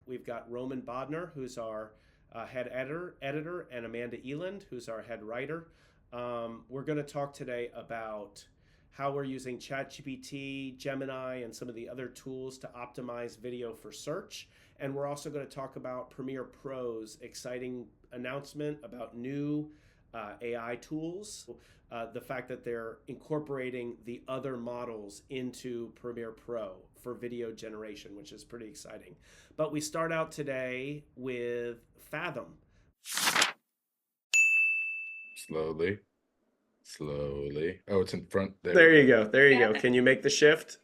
We've got Roman Bodnar, who's our head editor, and Amanda Elend, who's our head writer. We're going to talk today about how we're using ChatGPT, Gemini, and some of the other tools to optimize video for search. And we're also going to talk about Premiere Pro's exciting announcement about new AI tools, the fact that they're incorporating the other models into Premiere Pro for video generation, which is pretty exciting. But we start out today with Fathom. Slowly, slowly. Oh, it's in front. There we There you go. go. There you Yeah. go. Can you make the shift?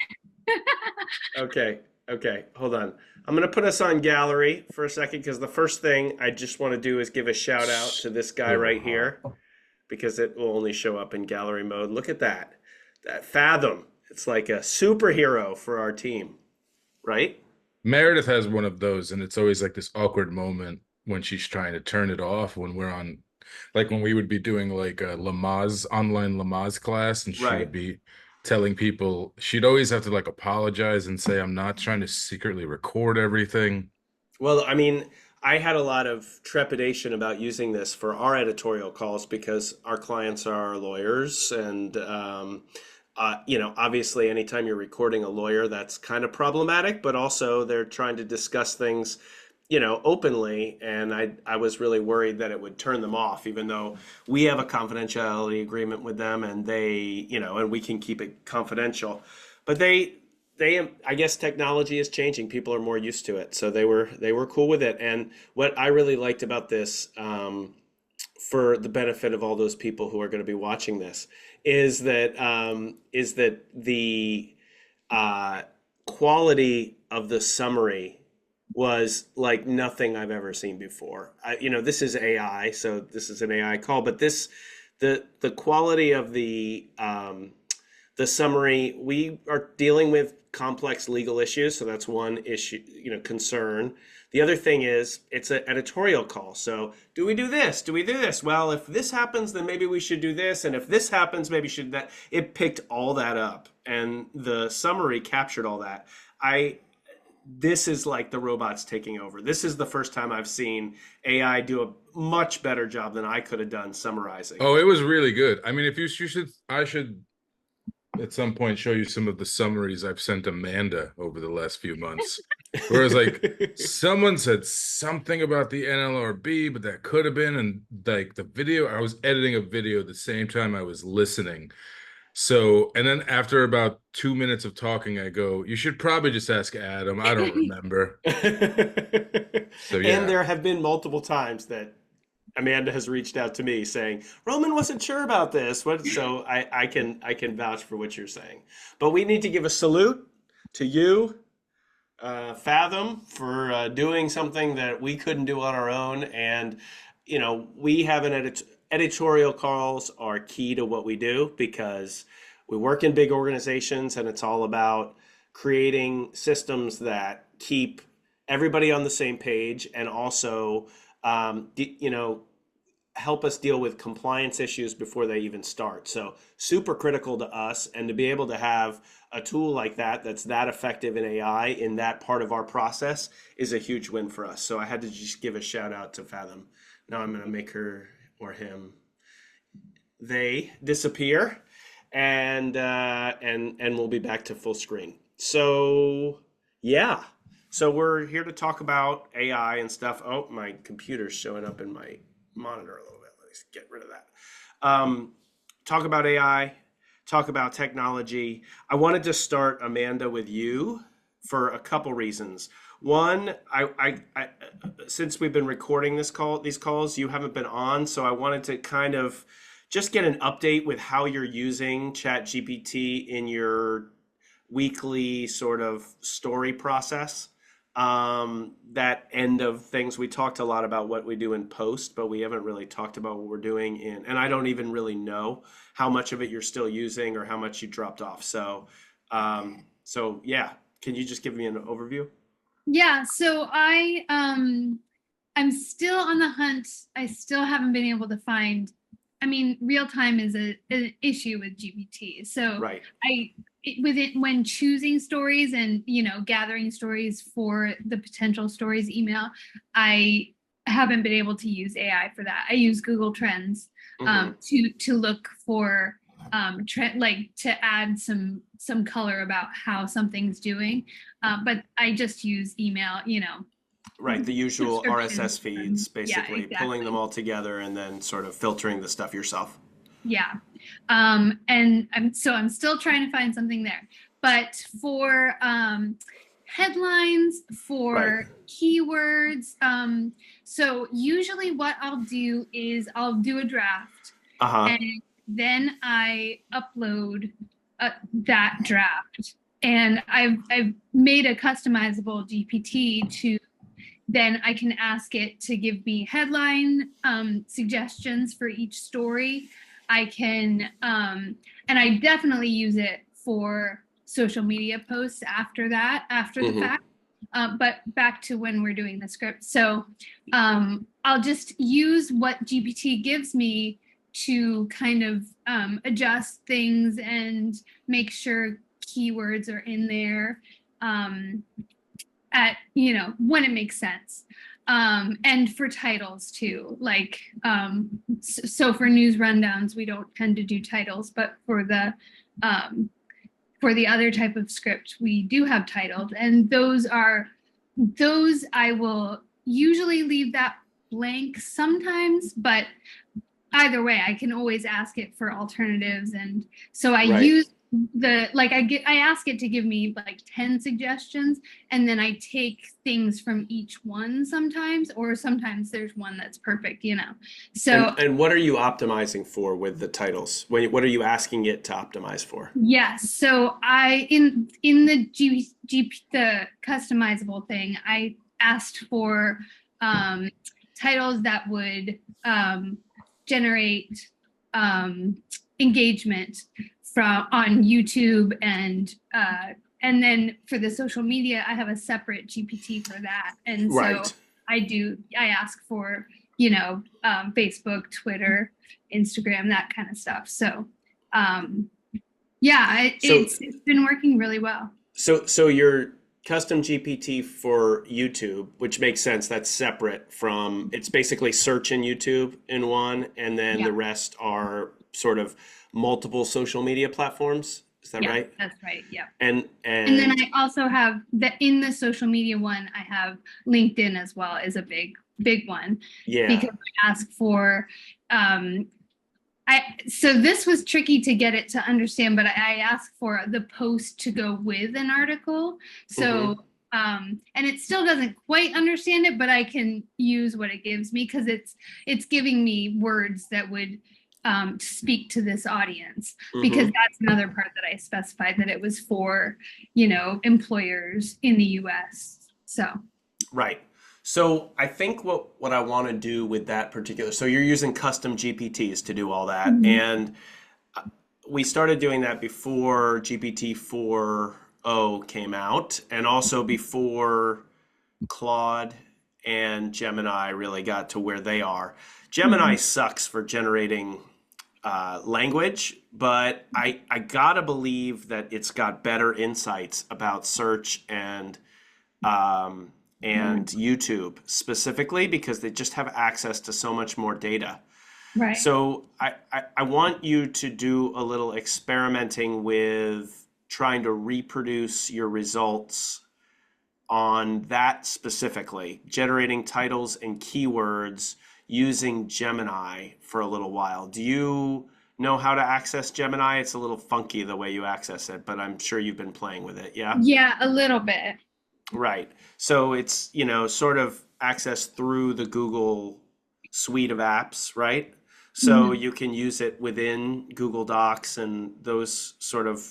Okay. Okay. Hold on. I'm going to put us on gallery for a second because the first thing I just want to do is give a shout out to this guy right here because it will only show up in gallery mode. Look at that. That Fathom. It's like a superhero for our team, right? Meredith has one of those, and it's always like this awkward moment when she's trying to turn it off when we're on, like when we would be doing like a Lamaze online Lamaze class, and she would Right. be telling people she'd always have to like apologize and say, I'm not trying to secretly record everything. Well, I mean, I had a lot of trepidation about using this for our editorial calls because our clients are lawyers, and obviously, anytime you're recording a lawyer, that's kind of problematic. But also, they're trying to discuss things, openly, and I was really worried that it would turn them off, even though we have a confidentiality agreement with them, and and we can keep it confidential. But I guess technology is changing. People are more used to it, so they were cool with it. And what I really liked about this, for the benefit of all those people who are going to be watching this, is that the uh, quality of the summary was like nothing I've ever seen before. This is AI, so this is an AI call, but the quality of the summary, we are dealing with complex legal issues, so that's one issue, concern. The other thing is it's an editorial call. So do we do this? Do we do this? Well, if this happens, then maybe we should do this. And if this happens, maybe should that. It picked all that up, and the summary captured all that. I This is like the robots taking over. This is the first time I've seen AI do a much better job than I could have done summarizing. Oh, it was really good. I mean, if you should, I should at some point show you some of the summaries I've sent Amanda over the last few months. Whereas like someone said something about the NLRB, but that could have been, and like the video, I was editing a video at the same time I was listening. So, and then after about 2 minutes of talking, I go, you should probably just ask Adam. I don't remember. So And yeah. there have been multiple times that Amanda has reached out to me saying, Roman wasn't sure about this. So I can vouch for what you're saying. But we need to give a salute to you, Fathom, for doing something that we couldn't do on our own. And, we have editorial calls are key to what we do because we work in big organizations and it's all about creating systems that keep everybody on the same page and also, help us deal with compliance issues before they even start. So super critical to us, and to be able to have a tool like that that's that effective in AI in that part of our process is a huge win for us. So I had to just give a shout out to Fathom. Now I'm going to make her or him they disappear, and we'll be back to full screen. So yeah, so we're here to talk about AI and stuff. Oh, my computer's showing up in my monitor a little bit. Let's get rid of that. Talk about AI, talk about technology. I wanted to start, Amanda, with you for a couple reasons. One, since we've been recording these calls, you haven't been on, so I wanted to kind of just get an update with how you're using ChatGPT in your weekly sort of story process. That end of things, we talked a lot about what we do in post, but we haven't really talked about what we're doing and I don't even really know how much of it you're still using or how much you dropped off. So yeah, can you just give me an overview? Yeah, so I'm still on the hunt. I still haven't been able to find, I mean, real time is an issue with GPT. So Right. I when choosing stories and, gathering stories for the potential stories email, I haven't been able to use AI for that. I use Google Trends to look for like to add some color about how something's doing. But I just use email, Right, the usual RSS subscriptions feeds, and- yeah, basically pulling them exactly. all together and then sort of filtering the stuff yourself. Yeah. And I'm still trying to find something there. But for headlines, for keywords, so usually what I'll do is I'll do a draft Uh-huh. and then I upload that draft. And I've made a customizable GPT to then I can ask it to give me headline suggestions for each story. I can, and I definitely use it for social media posts after the fact. But back to when we're doing the script. So I'll just use what GPT gives me to kind of adjust things and make sure keywords are in there at when it makes sense. And for titles too, like so for news rundowns we don't tend to do titles, but for the other type of script we do have titles, and those I will usually leave that blank sometimes, but either way I can always ask it for alternatives. And so I use I ask it to give me like 10 suggestions, and then I take things from each one sometimes, or sometimes there's one that's perfect, So and what are you optimizing for with the titles? What are you asking it to optimize for? yes, so I in the the customizable thing, I asked for titles that would generate engagement on YouTube, and then for the social media I have a separate GPT for that. And so I ask for Facebook, Twitter, Instagram, that kind of stuff. So it's been working really well. So your custom GPT for YouTube, which makes sense, that's separate from, it's basically search in YouTube in one, and then the rest are sort of multiple social media platforms. Is that right? That's right. Yeah. And then I also have in the social media one, I have LinkedIn as well, is a big one. Yeah. Because I ask for so this was tricky to get it to understand, but I asked for the post to go with an article. So and it still doesn't quite understand it, but I can use what it gives me, because it's giving me words that would speak to this audience, because that's another part that I specified, that it was for employers in the US. So so I think what I want to do with that particular, so you're using custom GPTs to do all that, and we started doing that before GPT 4.0 came out, and also before Claude and Gemini really got to where they are. Gemini sucks for generating language, but I gotta believe that it's got better insights about search and YouTube specifically, because they just have access to so much more data. Right. So I want you to do a little experimenting with trying to reproduce your results on that specifically, generating titles and keywords using Gemini for a little while. Do you know how to access Gemini? It's a little funky the way you access it, but I'm sure you've been playing with it, yeah? Yeah, a little bit. Right. So it's, sort of access through the Google suite of apps, right? So you can use it within Google Docs and those sort of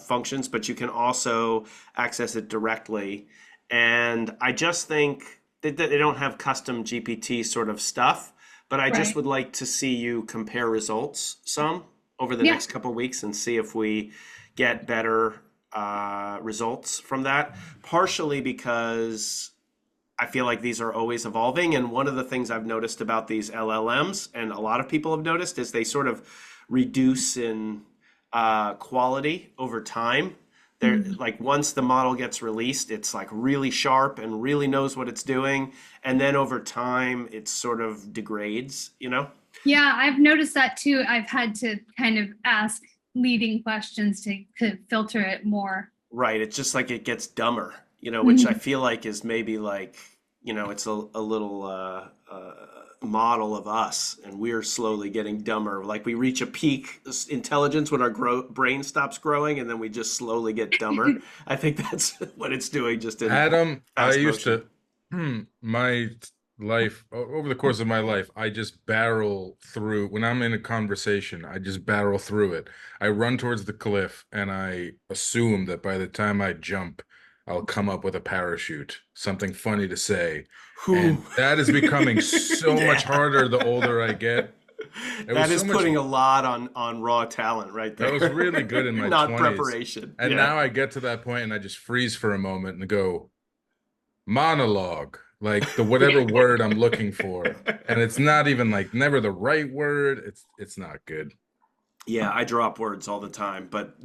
functions, but you can also access it directly. And I just think that they don't have custom GPT sort of stuff, but I just would like to see you compare results some over the next couple of weeks and see if we get better results from that. Partially because I feel like these are always evolving. And one of the things I've noticed about these LLMs, and a lot of people have noticed, is they sort of reduce in quality over time. There, like once the model gets released, it's like really sharp and really knows what it's doing, and then over time, it sort of degrades. You know? Yeah, I've noticed that too. I've had to kind of ask leading questions to filter it more. Right. It's just like it gets dumber. You know, which I Mhm. feel like is maybe like, you know, it's a little model of us, and we're slowly getting dumber. Like we reach a peak intelligence when our brain stops growing, and then we just slowly get dumber. I think that's what it's doing, just in Adam, I fast used motion. to, my life, over the course of my life, I just barrel through. When I'm in a conversation, I just barrel through it. I run towards the cliff and I assume that by the time I jump, I'll come up with a parachute, something funny to say. Whew. And that is becoming so much Yeah. harder the older I get. It was That is so much, putting a lot on raw talent right I was really there, good in my not 20s. preparation. And Yeah. now I get to that point and I just freeze for a moment and go, monologue, like the whatever word I'm looking for, and it's not even like never the right word. It's not good. Yeah, I drop words all the time, but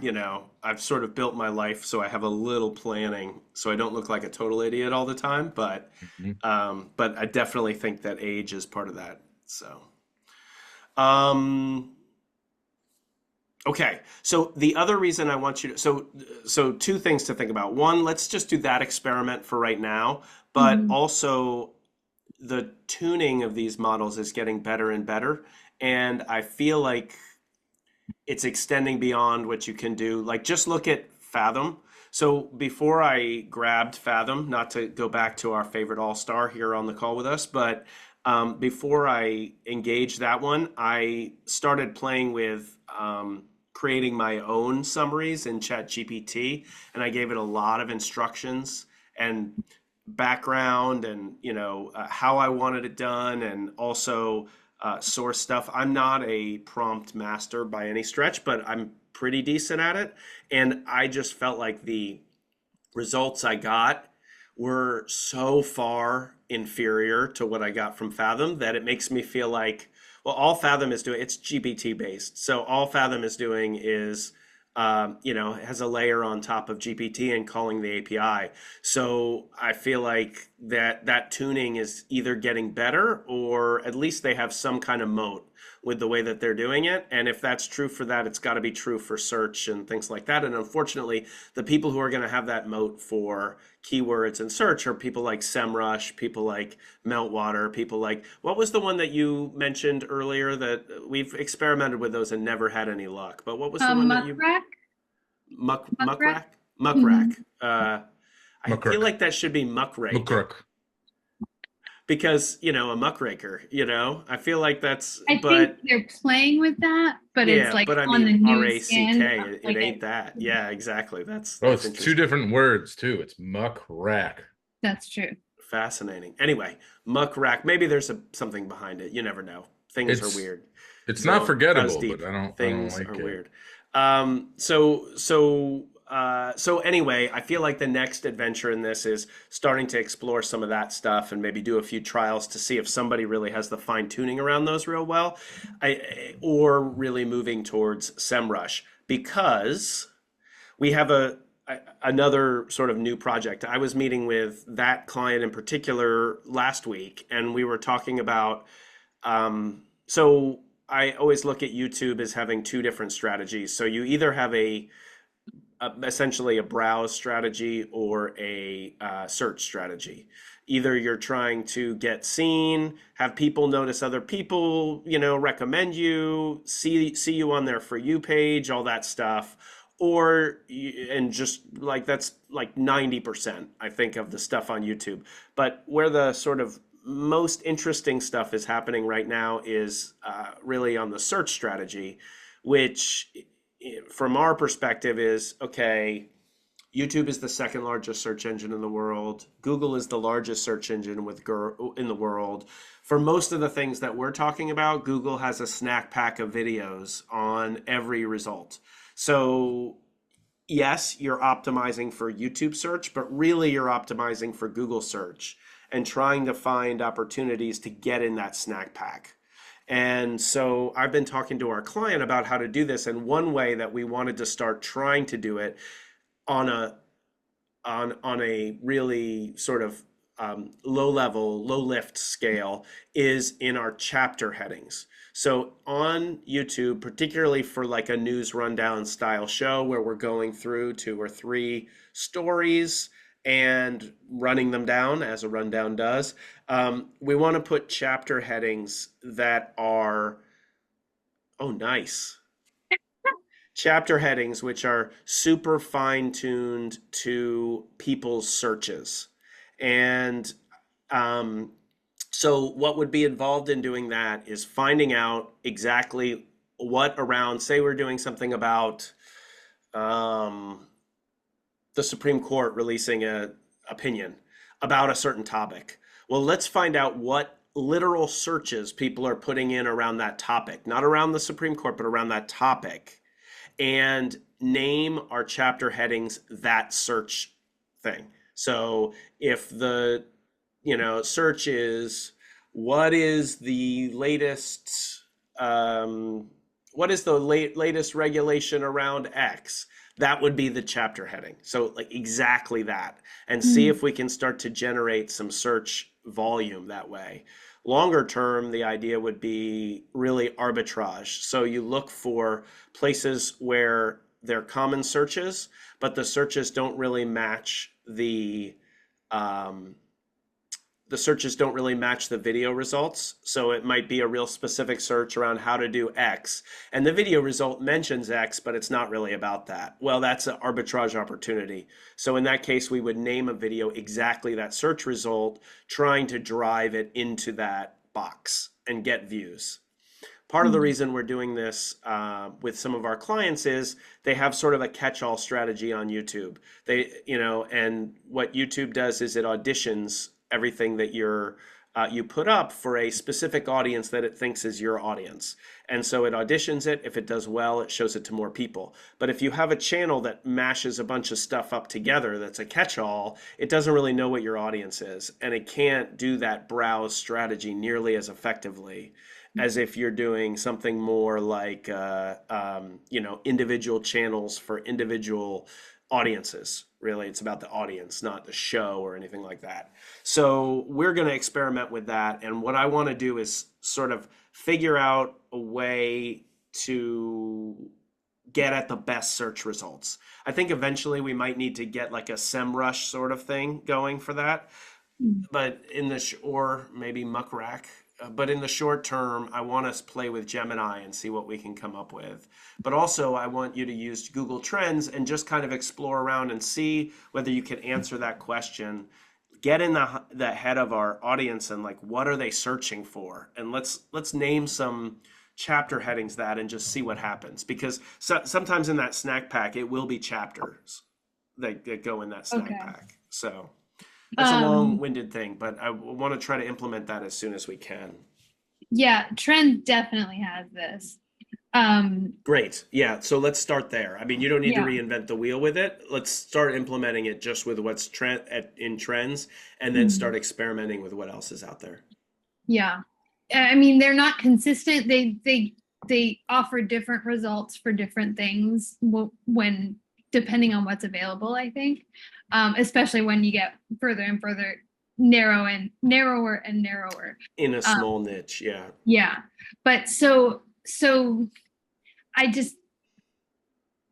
you know, I've sort of built my life so I have a little planning, so I don't look like a total idiot all the time. Mhm. But I definitely think that age is part of that. So, um, okay. So the other reason I want you to, so two things to think about. One, let's just do that experiment for right now, but Mhm. also the tuning of these models is getting better and better, and I feel like it's extending beyond what you can do. Like just look at Fathom. So before I grabbed Fathom, not to go back to our favorite all-star here on the call with us, but before I engaged that one, I started playing with creating my own summaries in ChatGPT, and I gave it a lot of instructions and background, and how I wanted it done, and also source stuff. I'm not a prompt master by any stretch, but I'm pretty decent at it. And I just felt like the results I got were so far inferior to what I got from Fathom that it makes me feel like, well, all Fathom is doing, it's GPT based. So all Fathom is doing is, has a layer on top of GPT and calling the API. So I feel like that tuning is either getting better, or at least they have some kind of moat with the way that they're doing it. And if that's true for that, it's got to be true for search and things like that. And unfortunately, the people who are going to have that moat for keywords and search are people like SEMrush, people like Meltwater, people like, what was the one that you mentioned earlier that we've experimented with those and never had any luck? But what was the one that you Muckrack. Muckrack. Muckrack? Mhm. Muckrack. I feel McCrook, like that should be Muckrake, McCrook. because a muckraker. I feel like that's, I think but they're playing with that, but it's yeah, like but I on the mean new skin, RACK, it like ain't a. that. Yeah, exactly. That's Oh, that's it's two interesting. different words too. It's muck rack. That's true. Fascinating. Anyway, muckrack. Maybe there's something behind it. You never know. Things are It's weird. it's not Don't buzz forgettable, deep. but I don't Things like are it. weird. So anyway, I feel like the next adventure in this is starting to explore some of that stuff and maybe do a few trials to see if somebody really has the fine tuning around those real well, or really moving towards SEMrush, because we have another sort of new project. I was meeting with that client in particular last week, and we were talking about. So I always look at YouTube as having two different strategies. So you either have essentially a browse strategy or a search strategy. Either you're trying to get seen, have people notice other people, recommend you, see you on their For You page, all that stuff, and just like that's like 90%, I think, of the stuff on YouTube. But where the sort of most interesting stuff is happening right now is really on the search strategy, which from our perspective is okay. YouTube is the second largest search engine in the world. Google is the largest search engine in the world. For most of the things that we're talking about, Google has a snack pack of videos on every result. So yes, you're optimizing for YouTube search, but really you're optimizing for Google search and trying to find opportunities to get in that snack pack. And so I've been talking to our client about how to do this. And one way that we wanted to start trying to do it on a on a really sort of low level, low lift scale is in our chapter headings. So on YouTube, particularly for like a news rundown style show where we're going through 2 or 3 stories and running them down as a rundown does, we want to put chapter headings that are, oh, nice. Chapter headings which are super fine-tuned to people's searches. And so what would be involved in doing that is finding out exactly what around, say we're doing something about um, the Supreme Court releasing a opinion about a certain topic. Well, let's find out what literal searches people are putting in around that topic, not around the Supreme Court, but around that topic, and name our chapter headings that search thing. So if the search is what is the latest what is the latest regulation around X, that would be the chapter heading. So like exactly that, and see if we can start to generate some search volume that way. Longer term, the idea would be really arbitrage. So you look for places where they're common searches, but the searches don't really match the searches don't really match the video results. So it might be a real specific search around how to do X, and the video result mentions X, but it's not really about that. Well, that's an arbitrage opportunity. So in that case, we would name a video exactly that search result, trying to drive it into that box and get views. Part of the reason we're doing this with some of our clients is they have sort of a catch-all strategy on YouTube. And what YouTube does is it auditions everything that you put up for a specific audience that it thinks is your audience. And so it auditions it. If it does well, it shows it to more people. But if you have a channel that mashes a bunch of stuff up together that's a catch-all, it doesn't really know what your audience is. And it can't do that browse strategy nearly as effectively as if you're doing something more like individual channels for individual audiences. Really, it's about the audience, not the show or anything like that. So we're going to experiment with that. And what I want to do is sort of figure out a way to get at the best search results. I think eventually we might need to get like a SEMrush sort of thing going for that. But or maybe Muck Rack. But in the short term, I want us to play with Gemini and see what we can come up with. But also, I want you to use Google Trends and just kind of explore around and see whether you can answer that question. Get in the head of our audience and like, what are they searching for? And let's name some chapter headings that and just see what happens. Because sometimes in that snack pack, it will be chapters that go in that snack pack. So that's a long-winded thing, but I want to try to implement that as soon as we can. Yeah, Trend definitely has this. Great. Yeah, so let's start there. I mean, you don't need to reinvent the wheel with it. Let's start implementing it just with what's in trends, and then start experimenting with what else is out there. Yeah. I mean, they're not consistent. They offer different results for different things when depending on what's available, I think. Especially when you get further and further narrower and narrower in a small niche. Yeah. But so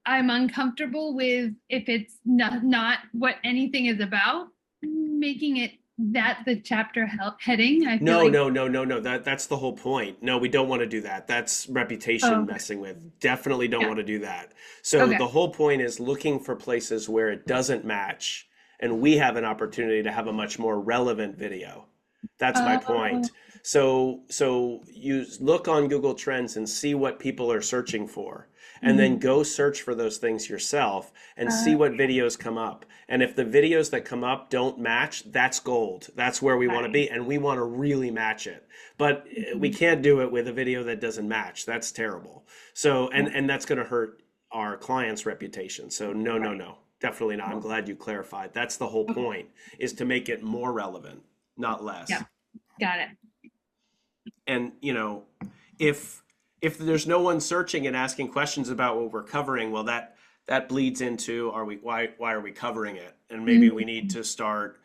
I'm uncomfortable with, if it's not what anything is about, making it that the chapter heading. I feel No. That's the whole point. No, we don't want to do that. That's reputation messing with. Definitely don't want to do that. So the whole point is looking for places where it doesn't match, and we have an opportunity to have a much more relevant video. That's my point. So you look on Google Trends and see what people are searching for, and then go search for those things yourself and see what videos come up. And if the videos that come up don't match, that's gold. That's where we want to be, and we want to really match it. But we can't do it with a video that doesn't match. That's terrible. So and that's going to hurt our clients' reputation. So no. Definitely not. I'm glad you clarified. That's the whole point, is to make it more relevant, not less. Yeah, got it. And, if there's no one searching and asking questions about what we're covering, well, that bleeds into, why are we covering it? And maybe we need to start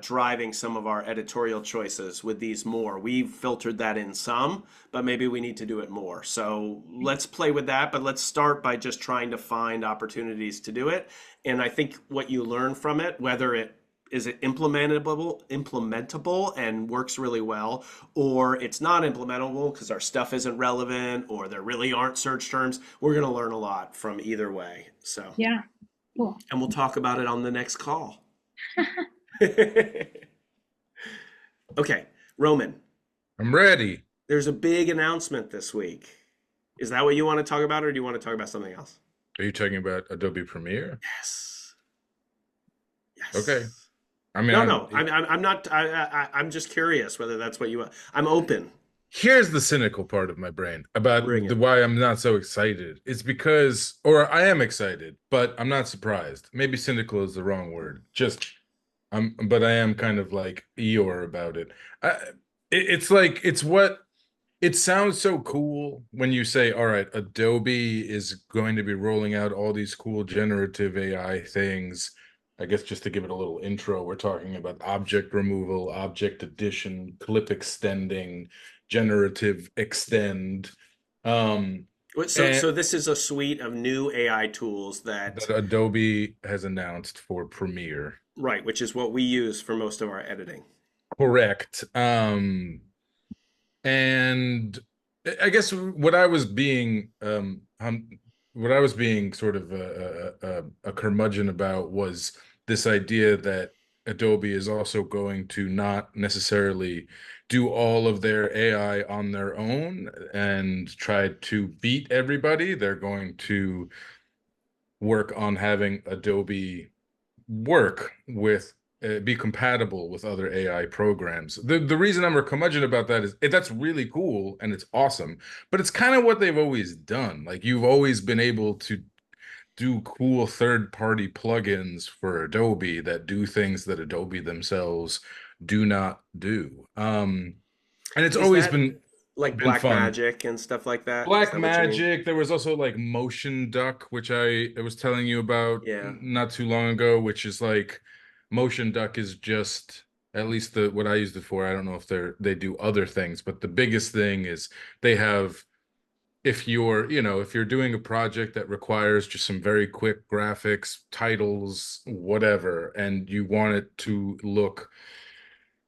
driving some of our editorial choices with these more. We've filtered that in some, but maybe we need to do it more. So let's play with that, but let's start by just trying to find opportunities to do it. And I think what you learn from it, whether it is it implementable and works really well, or it's not implementable because our stuff isn't relevant, or there really aren't search terms, we're going to learn a lot from either way. So, Yeah. Cool. and we'll talk about it on the next call. Okay, Roman, I'm ready. there's a big announcement this week. Is that what you want to talk about, or do you want to talk about something else? Are you talking about Adobe Premiere? Yes. Yes. Okay. I mean, No, I'm not. I'm just curious whether that's what you want. I'm open. here's the cynical part of my brain about Bring it. why I'm not so excited. It's because, or I am excited, but I'm not surprised. Maybe cynical is the wrong word. But I am kind of like Eeyore about it. It's like, it sounds so cool when you say, all right, Adobe is going to be rolling out all these cool generative AI things. I guess just to give it a little intro, we're talking about object removal, object addition, clip extending, generative extend. So this is a suite of new AI tools that Adobe has announced for Premiere. right, which is what we use for most of our editing. Correct. And I guess what I was being sort of a curmudgeon about was this idea that Adobe is also going to not necessarily do all of their AI on their own and try to beat everybody. They're going to work on having Adobe work with be compatible with other AI programs. The reason I'm a curmudgeon about that is that's really cool and it's awesome, but it's kind of what they've always done. Like you've always been able to do cool third-party plugins for Adobe that do things that Adobe themselves do not do. And it's Is always that been like been Black fun. Magic and stuff like that? Is Black that what you mean? Magic. There was also like Motion Duck, which I was telling you about Yeah. not too long ago, which is like Motion Duck is just at least what I used it for. I don't know if they do other things, but the biggest thing is they have if you're doing a project that requires just some very quick graphics, titles, whatever, and you want it to look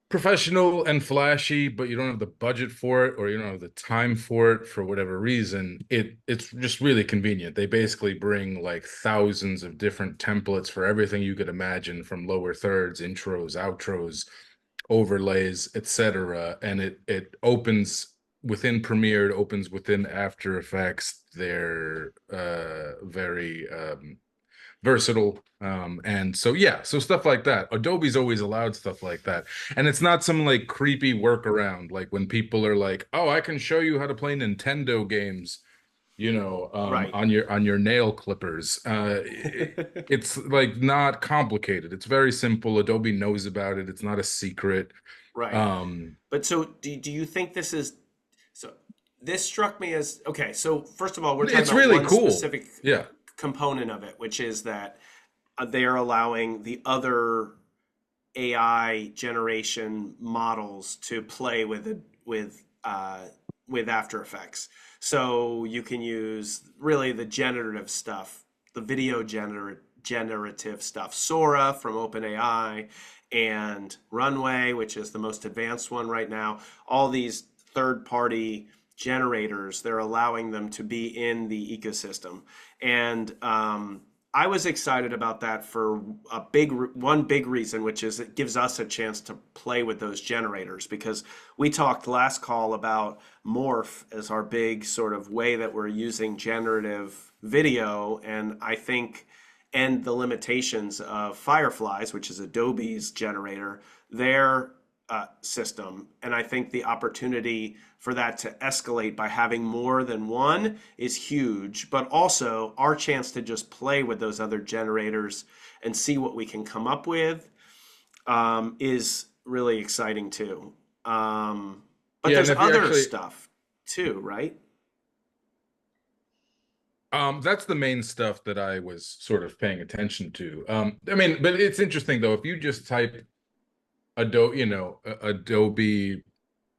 professional and flashy, but you don't have the budget for it or you don't have the time for it for whatever reason, it's just really convenient. They basically bring like thousands of different templates for everything you could imagine, from lower thirds, intros, outros, overlays, etc. And it opens within Premiere, it opens within After Effects. They're very versatile. And so so stuff like that. Adobe's always allowed stuff like that. And it's not some like creepy workaround like when people are like, oh, I can show you how to play Nintendo games, Right. on your nail clippers. It's like not complicated. It's very simple. Adobe knows about it. It's not a secret. Right. But so do you think this is so this struck me as okay, so first of all, we're talking It's about really one cool. specific Yeah. component of it, which is that they are allowing the other AI generation models to play with After Effects. So you can use really the generative stuff, the video generative stuff, Sora from OpenAI and Runway, which is the most advanced one right now. All these third-party generators, they're allowing them to be in the ecosystem. And I was excited about that for one big reason, which is it gives us a chance to play with those generators, because we talked last call about Morph as our big sort of way that we're using generative video, and I think and the limitations of Fireflies, which is Adobe's generator, their system. And I think the opportunity for that to escalate by having more than one is huge, but also our chance to just play with those other generators and see what we can come up with is really exciting too. But there's other stuff. too, right? That's the main stuff that I was sort of paying attention to. I mean, but it's interesting though, if you just type Adobe, Adobe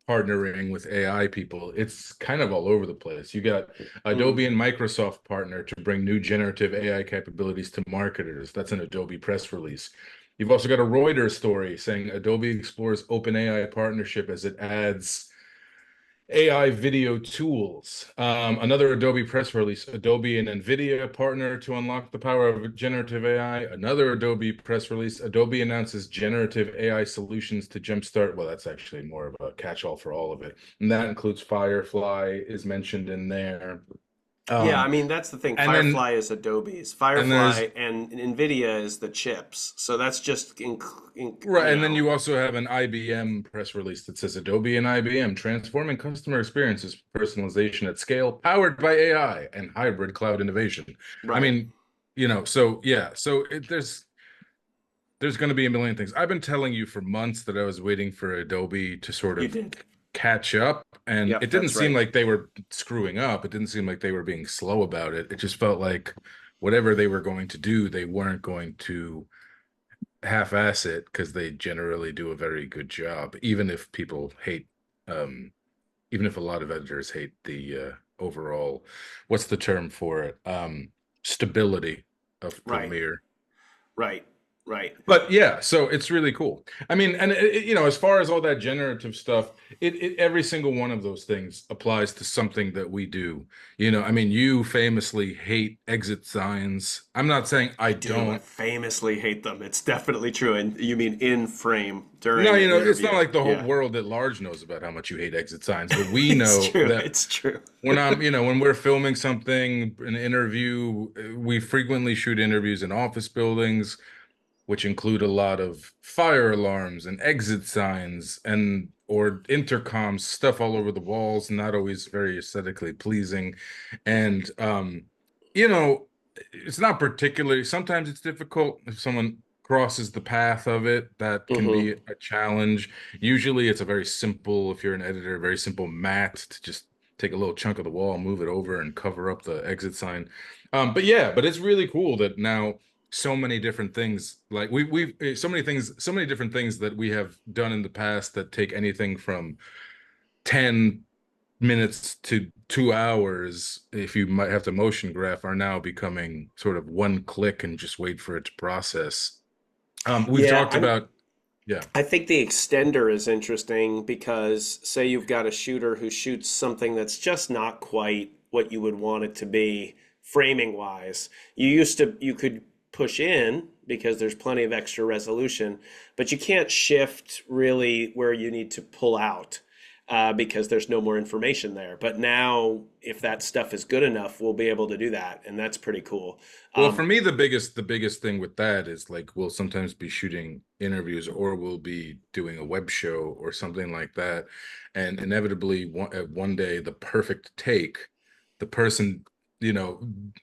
partnering with AI people, it's kind of all over the place. You got Adobe and Microsoft partner to bring new generative AI capabilities to marketers. That's an Adobe press release. You've also got a Reuters story saying Adobe explores OpenAI partnership as it adds AI video tools. Another Adobe press release, Adobe and NVIDIA partner to unlock the power of generative AI. Another Adobe press release, Adobe announces generative AI solutions to jumpstart. Well, that's actually more of a catch-all for all of it. And that includes Firefly is mentioned in there. Yeah, I mean that's the thing. And then Firefly is Adobe's. and there's Firefly and Nvidia is the chips. So that's just right, and then you also have an IBM press release that says Adobe and IBM transforming customer experiences, personalization at scale, powered by AI and hybrid cloud innovation. I right. mean, so yeah, so there's going to be a million things. I've been telling you for months that I was waiting for Adobe to sort You of did. catch up, and Yep, it didn't that's seem right. like they were screwing up. It didn't seem like they were being slow about it. It just felt like whatever they were going to do, they weren't going to half-ass it because they generally do a very good job, even if people hate, even if a lot of editors hate the overall, what's the term for it? Stability of Right. Premiere. Right. Right. But yeah, so it's really cool. I mean, and as far as all that generative stuff, every single one of those things applies to something that we do. I mean, you famously hate exit signs. I'm not saying I I do. I don't. famously hate them. It's definitely true. And you mean in frame No, during an it's not interview. like the whole Yeah. world at large knows about how much you hate exit signs, but we It's know true. that It's true. when we're filming something, an interview, we frequently shoot interviews in office buildings, which include a lot of fire alarms and exit signs and or intercoms, stuff all over the walls, not always very aesthetically pleasing. And you know, it's not particularly, sometimes it's difficult if someone crosses the path of it, that can be Hmm. a challenge. Usually it's a very simple, if you're an editor, very simple mat to just take a little chunk of the wall, move it over and cover up the exit sign. But yeah, but it's really cool that now so many different things, like we've so many things, so many different things that we have done in the past that take anything from 10 minutes to 2 hours, if you might have to motion graph, are now becoming sort of one click and just wait for it to process. We've Yeah, talked about, yeah. I think the extender is interesting because say you've got a shooter who shoots something that's just not quite what you would want it to be framing wise. You could push in because there's plenty of extra resolution, but you can't shift really where you need to pull out because there's no more information there. But now, if that stuff is good enough, we'll be able to do that, and that's pretty cool. Well, for Um, me, the biggest thing with that is like we'll sometimes be shooting interviews or we'll be doing a web show or something like that. And inevitably, one day, the perfect take, the person,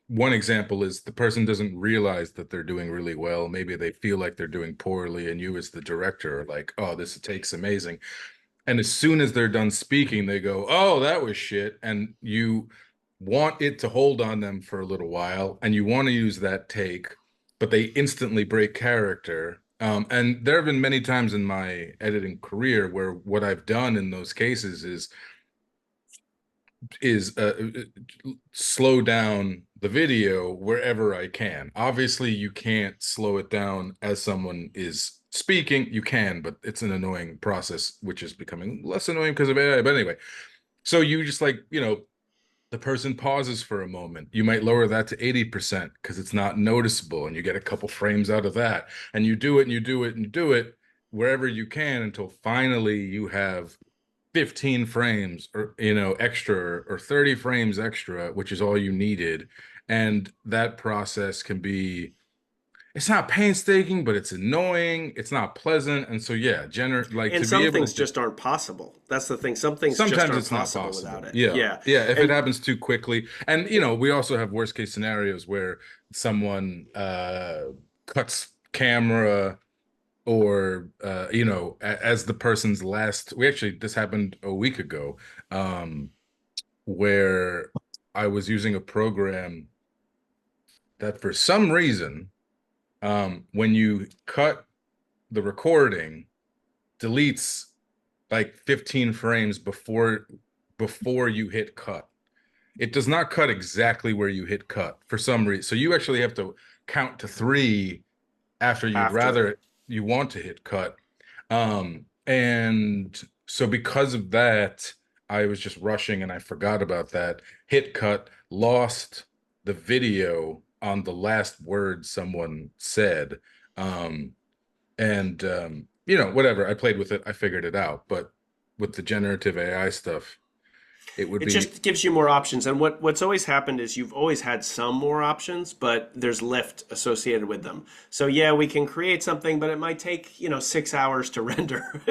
one example is the person doesn't realize that they're doing really well. Maybe they feel like they're doing poorly, and you, as the director, are like, oh, this take's amazing. And as soon as they're done speaking, they go, oh, that was shit. And you want it to hold on them for a little while and you want to use that take, but they instantly break character. And there have been many times in my editing career where what I've done in those cases is slow down the video wherever I can. Obviously, you can't slow it down as someone is speaking. You can, but it's an annoying process, which is becoming less annoying because of AI. But anyway, so you just like, the person pauses for a moment. You might lower that to 80% because it's not noticeable and you get a couple frames out of that. And you do it and you do it and you do it wherever you can until finally you have 15 frames or extra or 30 frames extra, which is all you needed. And that process can be, it's not painstaking, but it's annoying, it's not pleasant. And so yeah, like and to be some able things to, just aren't possible. That's the thing. Some things just sometimes aren't it's not possible without possible. it. Yeah, Yeah. yeah, if it And happens too quickly. And we also have worst case scenarios where someone cuts camera, or as the person's last, we actually, this happened a week ago. where I was using a program that for some reason, when you cut the recording, deletes like 15 frames before you hit cut. It does not cut exactly where you hit cut for some reason. So you actually have to count to 3 after you want to hit cut. And so because of that, I was just rushing and I forgot about that. Hit cut, lost the video on the last word someone said. Whatever. I played with it. I figured it out. But with the generative AI stuff, it would It be just gives you more options. And what's always happened is you've always had some more options, but there's lift associated with them. So yeah, we can create something, but it might take, 6 hours to render.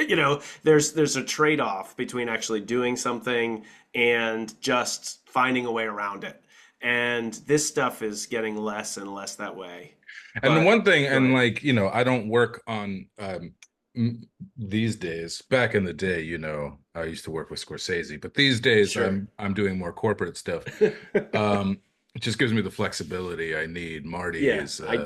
There's a trade-off between actually doing something and just finding a way around it. And this stuff is getting less and less that way. And the But one thing, go and ahead. like, I don't work on these days. Back in the day, I used to work with Scorsese, but these days Sure. I'm doing more corporate stuff. It just gives me the flexibility I need. Marty Yeah, is I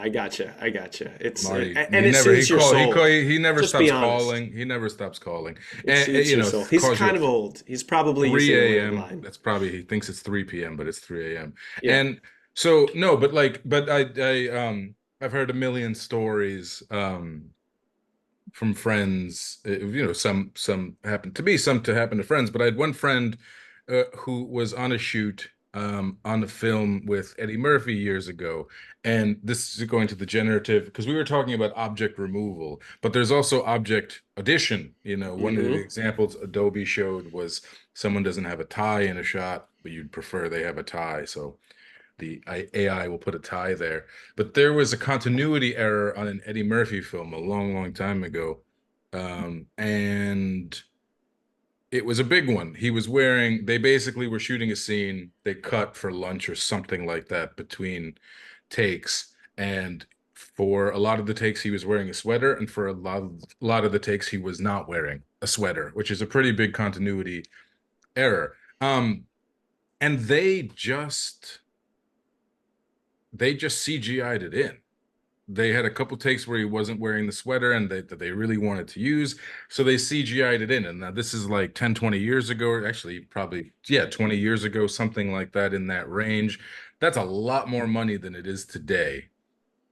gotcha. I gotcha. Marty. And He it never he soothes your call he call soul. he never Just be stops honest. calling. He never stops calling. It soothes your soul. He's Calls you kind at of old. He's probably using a 3 a.m. landline. That's probably he thinks it's 3 p.m., but it's 3 a.m. Yeah. And so no, but I've heard a million stories from friends, some happen to me, some to happen to friends, but I had one friend who was on a shoot on a film with Eddie Murphy years ago, and this is going to the generative because we were talking about object removal, but there's also object addition. One of the Mm-hmm. examples Adobe showed was someone doesn't have a tie in a shot, but you'd prefer they have a tie, so the AI will put a tie there. But there was a continuity error on an Eddie Murphy film a long, long time ago. And it was a big one. They basically were shooting a scene, they cut for lunch or something like that between takes. And for a lot of the takes, he was wearing a sweater. And for a lot of the takes, he was not wearing a sweater, which is a pretty big continuity error. And they just CGI'd it in. They had a couple takes where he wasn't wearing the sweater and that they really wanted to use. So they CGI'd it in. And now this is like 10, 20 years ago, or actually probably, yeah, 20 years ago, something like that in that range. That's a lot more money than it is today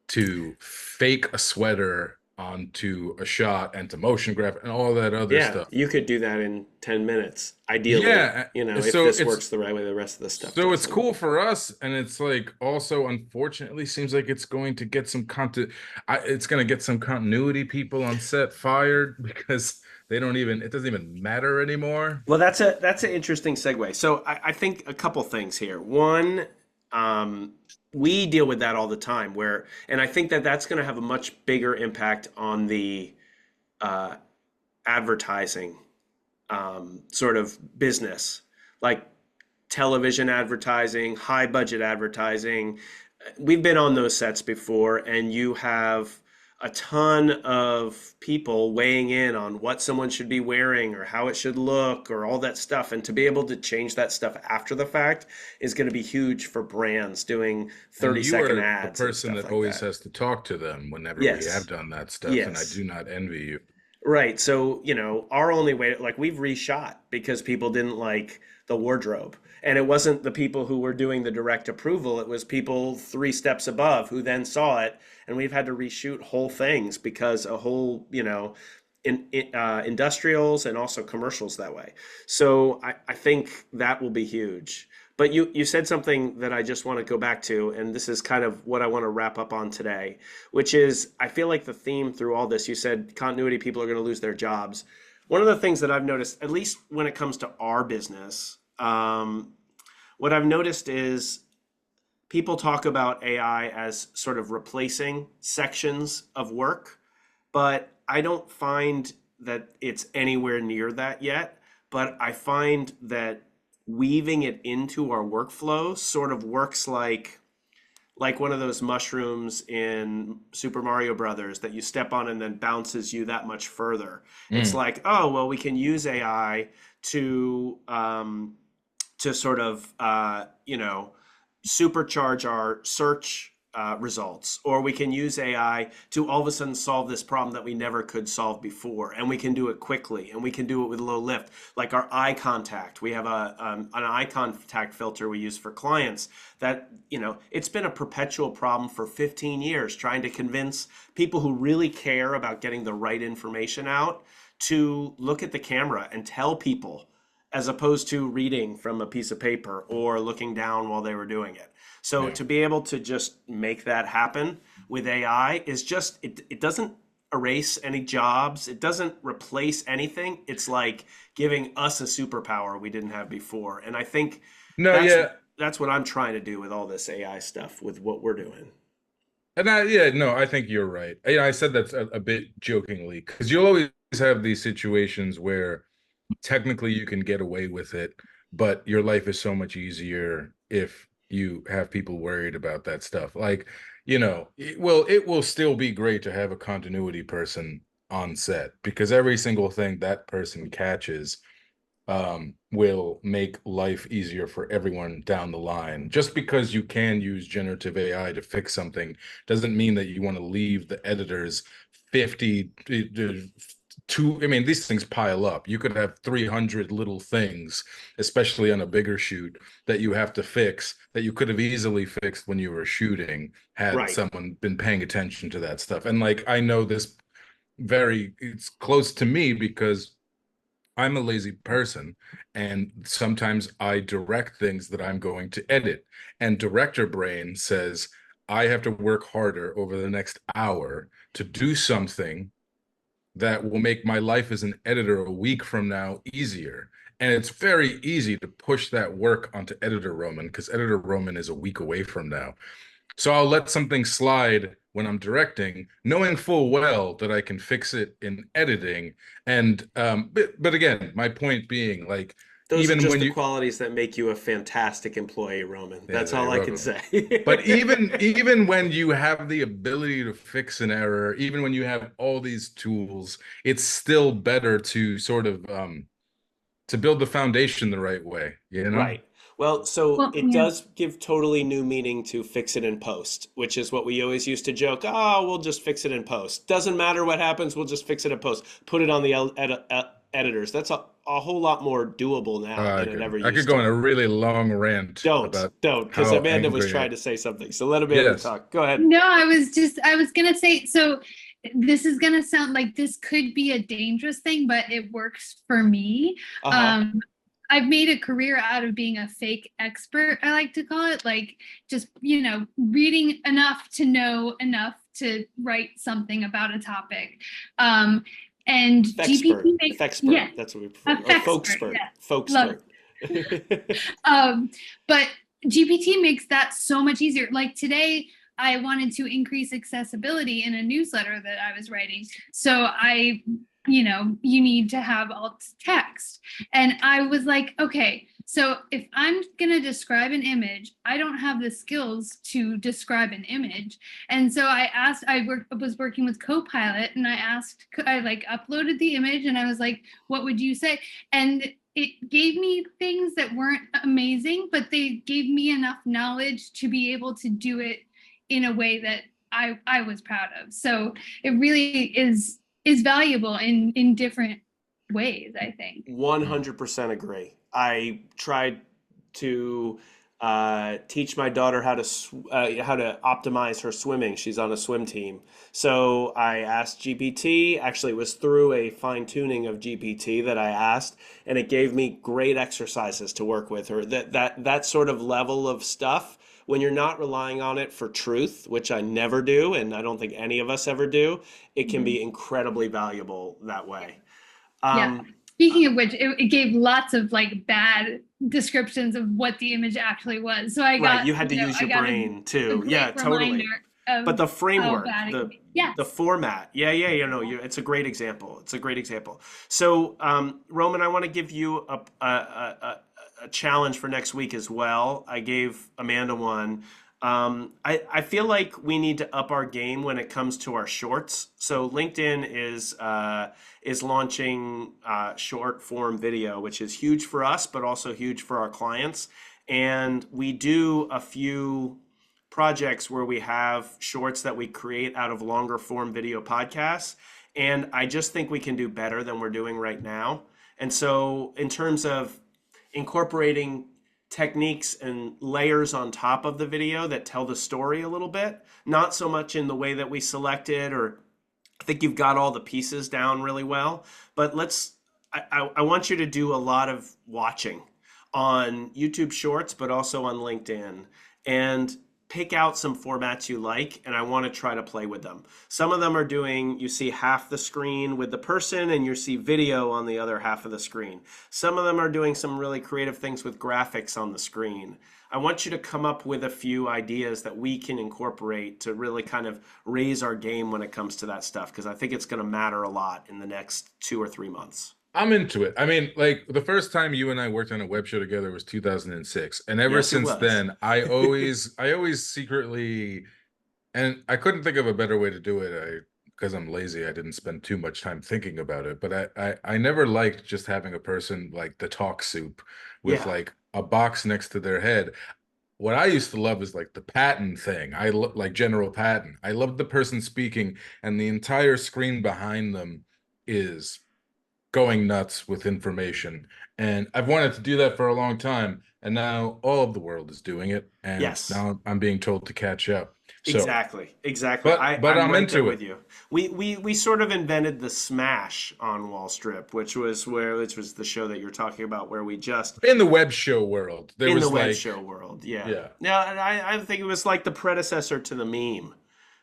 to fake a sweater onto a shot and to motion graph and all that other Yeah, stuff. you could do that in 10 minutes, ideally, Yeah. if So this it's works the right way, the rest of the stuff So it's doesn't. cool for us, and it's like also unfortunately seems like it's going to get some content. It's going to get some continuity people on set fired because it doesn't even matter anymore. Well, that's an interesting segue. So I think a couple things here. One, we deal with that all the time, and I think that that's going to have a much bigger impact on the uh, advertising sort of business, like television advertising, high budget advertising. We've been on those sets before, and you have a ton of people weighing in on what someone should be wearing or how it should look or all that stuff. And to be able to change that stuff after the fact is going to be huge for brands doing And you 30-second are the ads and person stuff that like always that. has to talk to them whenever we have Yes. done that stuff, and I Yes. do not envy you. Right. So, our only way, like we've reshot because people didn't like the wardrobe. And it wasn't the people who were doing the direct approval, it was people 3 steps above who then saw it. And we've had to reshoot whole things because a whole, industrials and also commercials that way. So I think that will be huge. But you said something that I just want to go back to, and this is kind of what I want to wrap up on today, which is I feel like the theme through all this, you said continuity, people are going to lose their jobs. One of the things that I've noticed, at least when it comes to our business, what I've noticed is people talk about AI as sort of replacing sections of work, but I don't find that it's anywhere near that yet. But I find that weaving it into our workflow sort of works like one of those mushrooms in Super Mario Brothers that you step on and then bounces you that much further. It's Mm. like, oh, well, we can use AI to to sort of, supercharge our search results, or we can use AI to all of a sudden solve this problem that we never could solve before, and we can do it quickly, and we can do it with low lift, like our eye contact. We have an eye contact filter we use for clients that, it's been a perpetual problem for 15 years, trying to convince people who really care about getting the right information out to look at the camera and tell people, as opposed to reading from a piece of paper or looking down while they were doing it. So Yeah. to be able to just make that happen with AI is just, it doesn't erase any jobs. It doesn't replace anything. It's like giving us a superpower we didn't have before. And I think No, that's, yeah. that's what I'm trying to do with all this AI stuff, with what we're doing. And I think you're right. I said that a bit jokingly, because you'll always have these situations where technically you can get away with it, but your life is so much easier if you have people worried about that stuff. Like, it will still be great to have a continuity person on set, because every single thing that person catches will make life easier for everyone down the line. Just because you can use generative AI to fix something doesn't mean that you want to leave the editors 50 to, I mean, these things pile up. You could have 300 little things, especially on a bigger shoot, that you have to fix that you could have easily fixed when you were shooting, had Right. someone been paying attention to that stuff. And like, I know this it's close to me because I'm a lazy person, and sometimes I direct things that I'm going to edit, and director brain says I have to work harder over the next hour to do something that will make my life as an editor a week from now easier. And it's very easy to push that work onto editor Roman, because editor Roman is a week away from now. So I'll let something slide when I'm directing, knowing full well that I can fix it in editing. And but again, my point being, like, Those are even just when the you, qualities that make you a fantastic employee, Roman. yeah, That's all you're I can welcome. say. But even when you have the ability to fix an error, even when you have all these tools, it's still better to sort of to build the foundation the right way, you know? Right. Well, so Well, it yeah. does give totally new meaning to fix it in post, which is what we always used to joke. Oh, we'll just fix it in post. Doesn't matter what happens, we'll just fix it in post. Put it on the editors. That's a whole lot more doable now than it ever I could used go to on a be. really long rant Don't, about don't, because how Amanda was angry trying to say something. So let Amanda yes. talk. Go ahead. No, I was gonna say, so this is gonna sound like this could be a dangerous thing, but it works for me. Uh-huh. I've made a career out of being a fake expert, I like to call it, like just, reading enough to know enough to write something about a topic. And Fexpert. GPT makes, Fexpert. yes, That's what we a prefer. Or fexpert, folkspert. yes, love Folkspert. it. But GPT makes that so much easier. Like today, I wanted to increase accessibility in a newsletter that I was writing. So you need to have alt text. And I was like, okay, so if I'm going to describe an image, I don't have the skills to describe an image. And so was working with Copilot, and I like uploaded the image, and I was like, what would you say? And it gave me things that weren't amazing, but they gave me enough knowledge to be able to do it in a way that I was proud of. So it really is valuable in different ways, I think. 100% agree. I tried to teach my daughter how to optimize her swimming. She's on a swim team, so I asked GPT. Actually, it was through a fine tuning of GPT that I asked, and it gave me great exercises to work with her. That sort of level of stuff. When you're not relying on it for truth, which I never do, and I don't think any of us ever do, it can Mhm. be incredibly valuable that way. Yeah. Um, Speaking of which, it gave lots of like bad descriptions of what the image actually was. So right, you had to use I your got brain a too. Yeah, great reminder totally. But of the how framework, bad it can the be. Yes. the format, it's a great example. It's a great example. So, Roman, I want to give you a challenge for next week as well. I gave Amanda one. I feel like we need to up our game when it comes to our shorts. So LinkedIn is launching short form video, which is huge for us, but also huge for our clients. And we do a few projects where we have shorts that we create out of longer form video podcasts. And I just think we can do better than we're doing right now. And so, in terms of incorporating techniques and layers on top of the video that tell the story a little bit, not so much in the way that we selected, or I think you've got all the pieces down really well, but I want you to do a lot of watching on YouTube Shorts, but also on LinkedIn, and pick out some formats you like, and I want to try to play with them. Some of them are doing, you see half the screen with the person and you see video on the other half of the screen. Some of them are doing some really creative things with graphics on the screen. I want you to come up with a few ideas that we can incorporate to really kind of raise our game when it comes to that stuff, because I think it's going to matter a lot in the next 2 or 3 months. I'm into it. I mean, like the first time you and I worked on a web show together was 2006. And ever Yes, it since was. then, I always secretly, and I couldn't think of a better way to do it. Because I'm lazy, I didn't spend too much time thinking about it. But I never liked just having a person like the talk soup with Yeah. like a box next to their head. What I used to love is like the Patton thing. Like General Patton. I loved the person speaking, and the entire screen behind them is going nuts with information. And I've wanted to do that for a long time, and now all of the world is doing it, and Yes. now I'm being told to catch up. So, Exactly. but I'm I'm right into there it. with you. We sort of invented the smash on Wall Strip, which was the show that you're talking about, where we just In the web show world, there in was the web like, show world. Yeah. yeah, Yeah, and I think it was like the predecessor to the meme,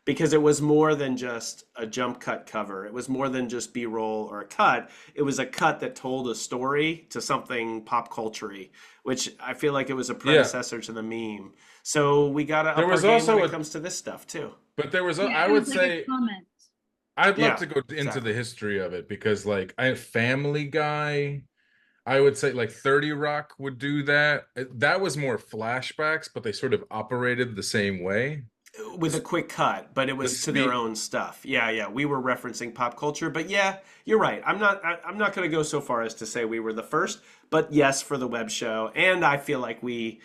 because it was more than just a jump cut cover. It was more than just B-roll or a cut. It was a cut that told a story to something pop culture-y, which I feel like it was a yeah. predecessor to the meme. So we got to There up our was game also when it a, comes to this stuff too. but there was, a, Yeah, I it would was like a say, comment. I'd love Yeah, to go into the exactly. history of it, because like Family Guy, I would say like 30 Rock would do that. That was more flashbacks, but they sort of operated the same way. With a quick cut, but it The was to their speed, own stuff. Yeah, yeah. We were referencing pop culture, but yeah, you're right. I'm not going to go so far as to say we were the first, but yes, for the web show, and I feel like we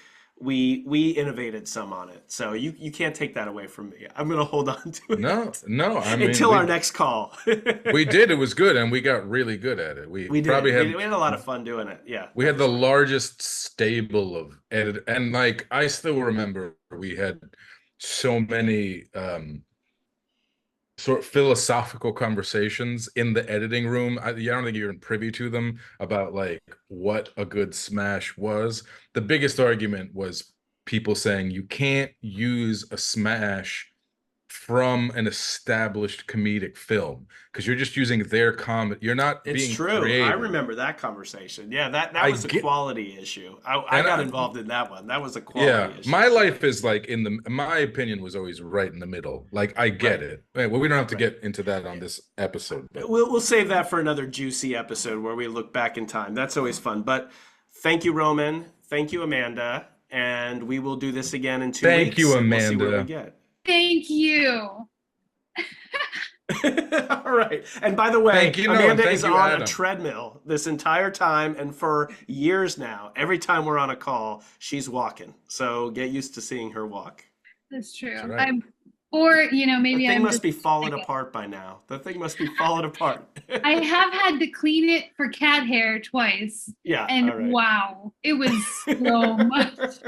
innovated some on it. So you can't take that away from me. I'm going to hold on to no, it no, I mean, until our next call. we did. It was good, and we got really good at it. We We probably did. had We had a lot of fun doing it. Yeah, we that had was the fun. largest stable of edit, and like I still remember we had so many sort of philosophical conversations in the editing room. I don't think you're privy to them, about like what a good smash was. The biggest argument was people saying you can't use a smash from an established comedic film, because you're just using their comedy. You're not It's being true. I creative. remember that conversation. Yeah, that I was a get, quality issue. I and got I, involved in that one. That was a quality yeah, issue. my So, life is like my opinion was always right in the middle. Like I get right, it. Well, we don't have to right. get into that on this episode, but We'll save that for another juicy episode where we look back in time. That's always fun. But thank you, Roman. Thank you, Amanda. And we will do this again in two thank you, weeks, and we'll see where we Amanda. get. Thank you. All right. And by the way, Thank you, no, and Amanda thank is you, on a Adam. treadmill this entire time, and for years now. Every time we're on a call, she's walking. So get used to seeing her walk. That's true. That's right. Or The maybe thing I'm must just be falling apart by now. The thing must be falling apart. I have had to clean it for cat hair twice. Yeah. And All right. wow, it was so much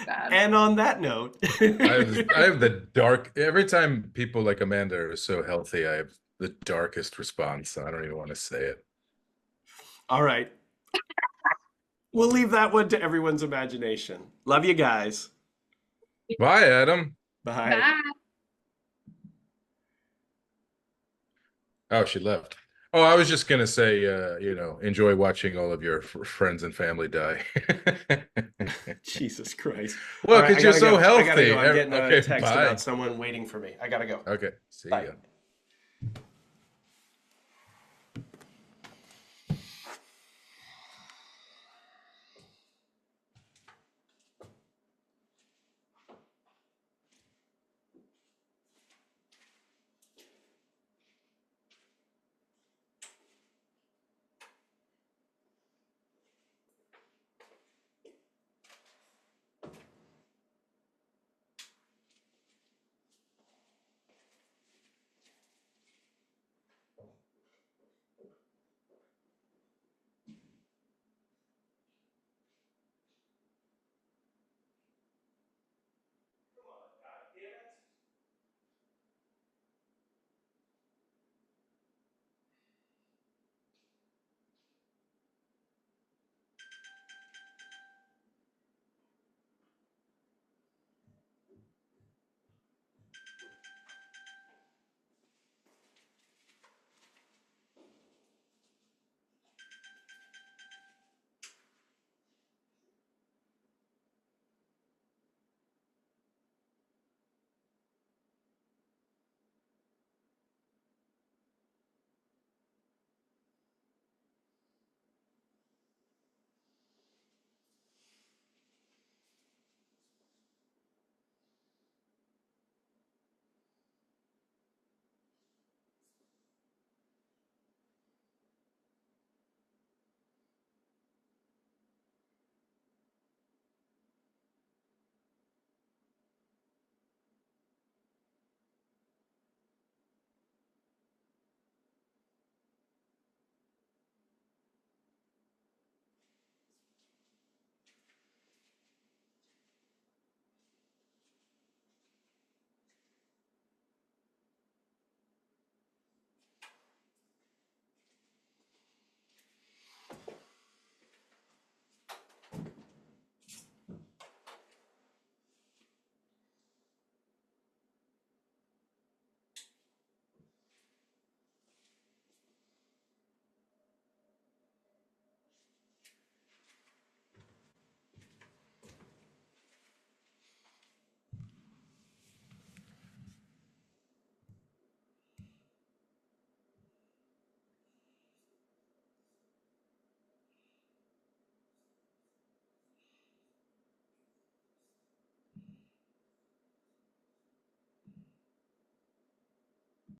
bad. And on that note, I have the dark. Every time people like Amanda are so healthy, I have the darkest response. I don't even want to say it. all right. We'll leave that one to everyone's imagination. Love you guys. Bye, Adam. Bye. Bye. Oh, she left. Oh, I was just gonna say, enjoy watching all of your friends and family die. Jesus Christ. Well, All right, because I you're gotta so go. I gotta healthy. go. I'm getting a Okay, text bye. about someone waiting for me. I gotta go. Okay, see Bye. ya.